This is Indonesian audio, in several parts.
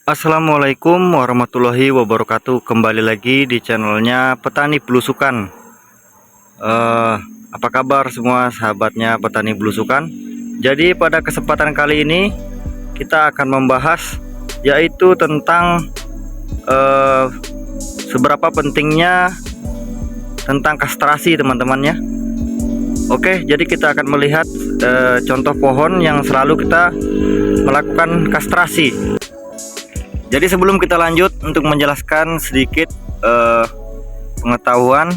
Assalamualaikum warahmatullahi wabarakatuh. Kembali lagi di channelnya Petani Belusukan. Apa kabar semua sahabatnya Petani Belusukan? Jadi pada kesempatan kali ini kita akan membahas yaitu tentang seberapa pentingnya tentang kastrasi teman-teman ya. Oke, jadi kita akan melihat contoh pohon yang selalu kita melakukan kastrasi. Jadi sebelum kita lanjut untuk menjelaskan sedikit pengetahuan,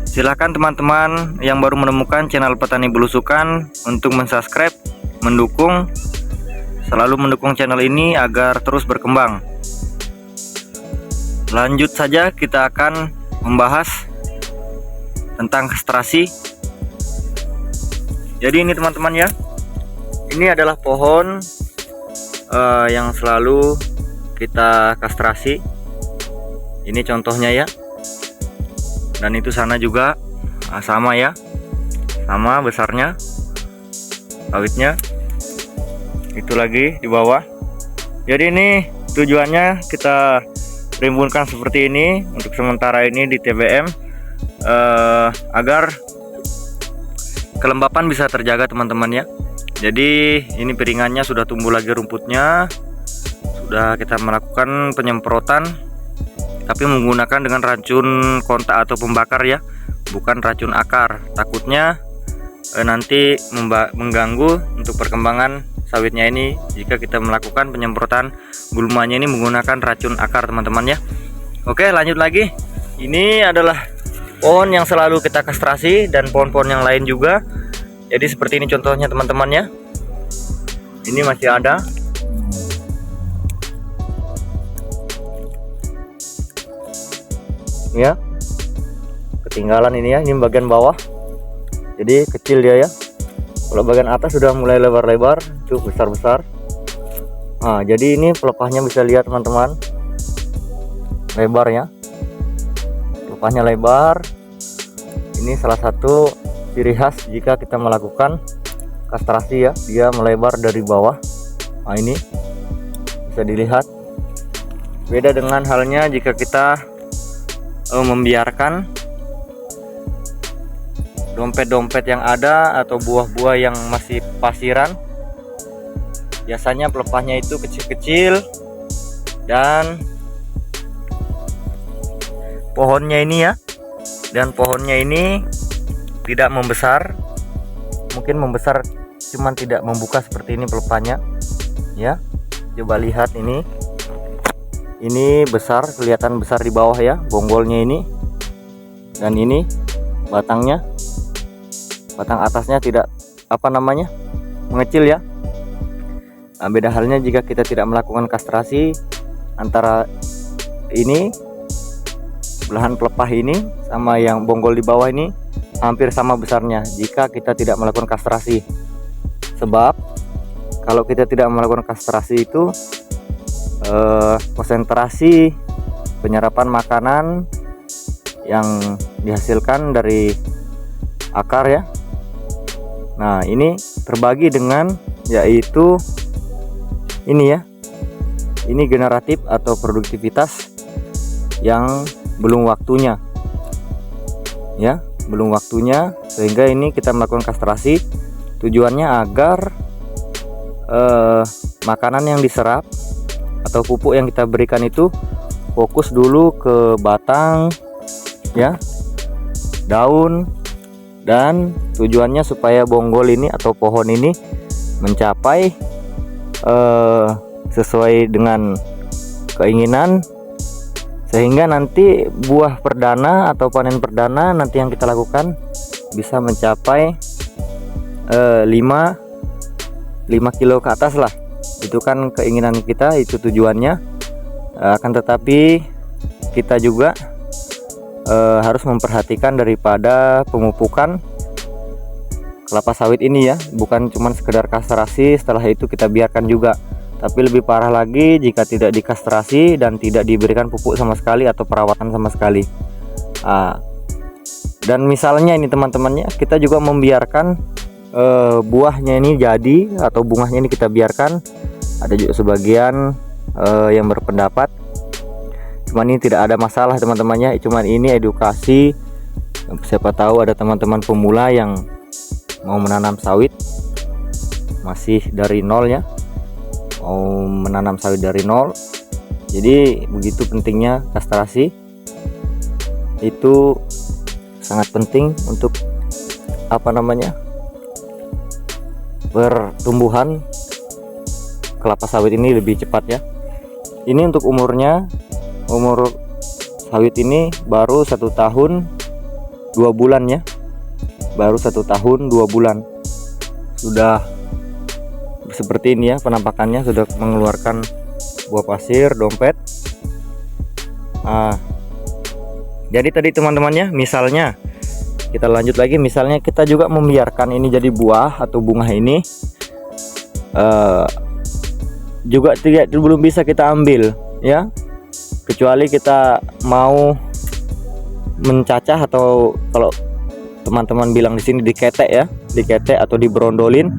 silahkan teman-teman yang baru menemukan channel Petani Belusukan untuk mensubscribe, selalu mendukung channel ini agar terus berkembang. Lanjut saja, kita akan membahas tentang kastrasi. Jadi ini teman-teman ya, ini adalah pohon yang selalu kita kastrasi. Ini contohnya ya, dan itu sana juga sama ya, sama besarnya sawitnya, itu lagi di bawah. Jadi ini tujuannya kita rimbunkan seperti ini untuk sementara ini di TBM agar kelembapan bisa terjaga teman-teman ya. Jadi ini piringannya sudah tumbuh lagi rumputnya, sudah kita melakukan penyemprotan tapi menggunakan dengan racun kontak atau pembakar ya, bukan racun akar. Takutnya nanti mengganggu untuk perkembangan sawitnya ini jika kita melakukan penyemprotan gulmanya ini menggunakan racun akar teman-teman ya. Oke, lanjut lagi. Ini adalah pohon yang selalu kita kastrasi dan pohon-pohon yang lain juga. Jadi seperti ini contohnya teman-teman ya. Ini masih ada. Ya. Ketinggalan ini ya, ini bagian bawah. Jadi kecil dia ya. Kalau bagian atas sudah mulai lebar-lebar, cukup besar-besar. Nah, jadi ini pelepahnya bisa lihat teman-teman. Lebarnya. Pelepahnya lebar. Ini salah satu ciri khas jika kita melakukan kastrasi ya, dia melebar dari bawah. Nah, ini bisa dilihat. Beda dengan halnya jika kita membiarkan dompet-dompet yang ada atau buah-buah yang masih pasiran. Biasanya pelepahnya itu kecil-kecil dan pohonnya ini ya, dan pohonnya ini tidak membesar, mungkin membesar cuman tidak membuka seperti ini pelepahnya ya. Coba lihat ini besar, kelihatan besar di bawah ya, bonggolnya ini, dan ini batangnya, batang atasnya tidak mengecil ya. Nah, beda halnya jika kita tidak melakukan kastrasi, antara ini belahan pelepah ini sama yang bonggol di bawah ini hampir sama besarnya jika kita tidak melakukan kastrasi. Sebab kalau kita tidak melakukan kastrasi itu konsentrasi penyerapan makanan yang dihasilkan dari akar ya. Nah, ini terbagi dengan yaitu ini ya. Ini generatif atau produktivitas yang belum waktunya. Ya, belum waktunya, sehingga ini kita melakukan kastrasi. Tujuannya agar makanan yang diserap atau pupuk yang kita berikan itu fokus dulu ke batang ya, daun, dan tujuannya supaya bonggol ini atau pohon ini mencapai sesuai dengan keinginan, sehingga nanti buah perdana atau panen perdana nanti yang kita lakukan bisa mencapai 5 kilo ke atas lah. Itu kan keinginan kita, itu tujuannya. Akan tetapi kita juga harus memperhatikan daripada pemupukan kelapa sawit ini ya, bukan cuma sekedar kastrasi setelah itu kita biarkan juga, tapi lebih parah lagi jika tidak dikastrasi dan tidak diberikan pupuk sama sekali atau perawatan sama sekali. Dan misalnya ini teman-temannya, kita juga membiarkan buahnya ini jadi atau bunganya ini kita biarkan Ada juga sebagian yang berpendapat cuman ini tidak ada masalah teman-temannya, cuman ini edukasi. Siapa tahu ada teman-teman pemula yang mau menanam sawit masih dari nol ya, mau menanam sawit dari nol. Jadi begitu pentingnya kastrasi, itu sangat penting untuk pertumbuhan kelapa sawit ini lebih cepat ya. Ini untuk umur sawit ini baru 1 tahun 2 bulan ya, baru 1 tahun 2 bulan sudah seperti ini ya penampakannya, sudah mengeluarkan buah pasir, dompet. Jadi tadi teman-temannya, misalnya kita lanjut lagi, misalnya kita juga membiarkan ini jadi buah atau bunga ini juga belum bisa kita ambil ya, kecuali kita mau mencacah, atau kalau teman-teman bilang di sini diketek ya, diketek atau diberondolin,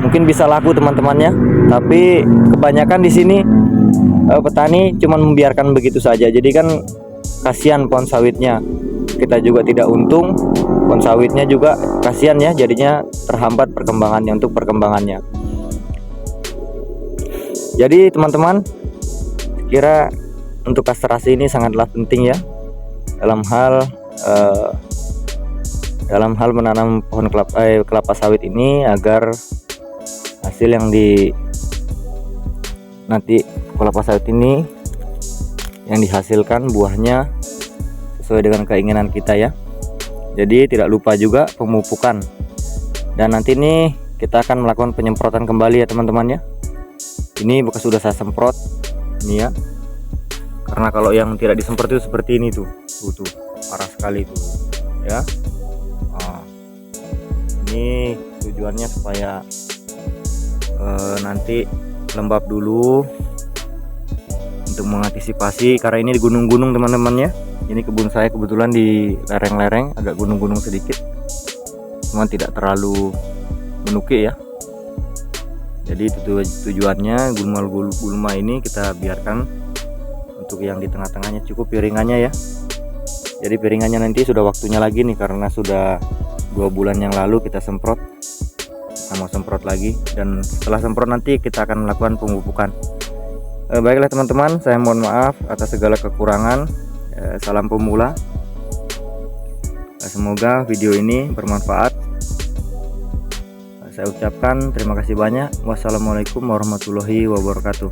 mungkin bisa laku teman-temannya. Tapi kebanyakan di sini petani cuman membiarkan begitu saja, jadi kan kasihan pohon sawitnya, kita juga tidak untung, pohon sawitnya juga kasihan ya, jadinya terhambat perkembangannya, untuk perkembangannya. Jadi teman-teman, kira untuk kastrasi ini sangatlah penting ya dalam hal menanam pohon kelapa sawit ini, agar hasil yang nanti kelapa sawit ini yang dihasilkan buahnya sesuai dengan keinginan kita ya. Jadi tidak lupa juga pemupukan, dan nanti ini kita akan melakukan penyemprotan kembali ya teman-teman ya. Ini bekas sudah saya semprot ini ya, karena kalau yang tidak disemprot itu seperti ini tuh parah sekali tuh ya. Ini tujuannya supaya nanti lembab dulu, untuk mengantisipasi, karena ini di gunung-gunung teman-teman ya. Ini kebun saya kebetulan di lereng-lereng, agak gunung-gunung sedikit, cuman tidak terlalu menukik ya. Jadi itu tujuannya, gulma ini kita biarkan untuk yang di tengah-tengahnya, cukup piringannya ya. Jadi piringannya nanti sudah waktunya lagi nih, karena sudah 2 bulan yang lalu kita semprot, kita mau semprot lagi, dan setelah semprot nanti kita akan melakukan pemupukan. Baiklah teman-teman, saya mohon maaf atas segala kekurangan. Salam pemula. Semoga video ini bermanfaat. Saya ucapkan terima kasih banyak. Wassalamualaikum warahmatullahi wabarakatuh.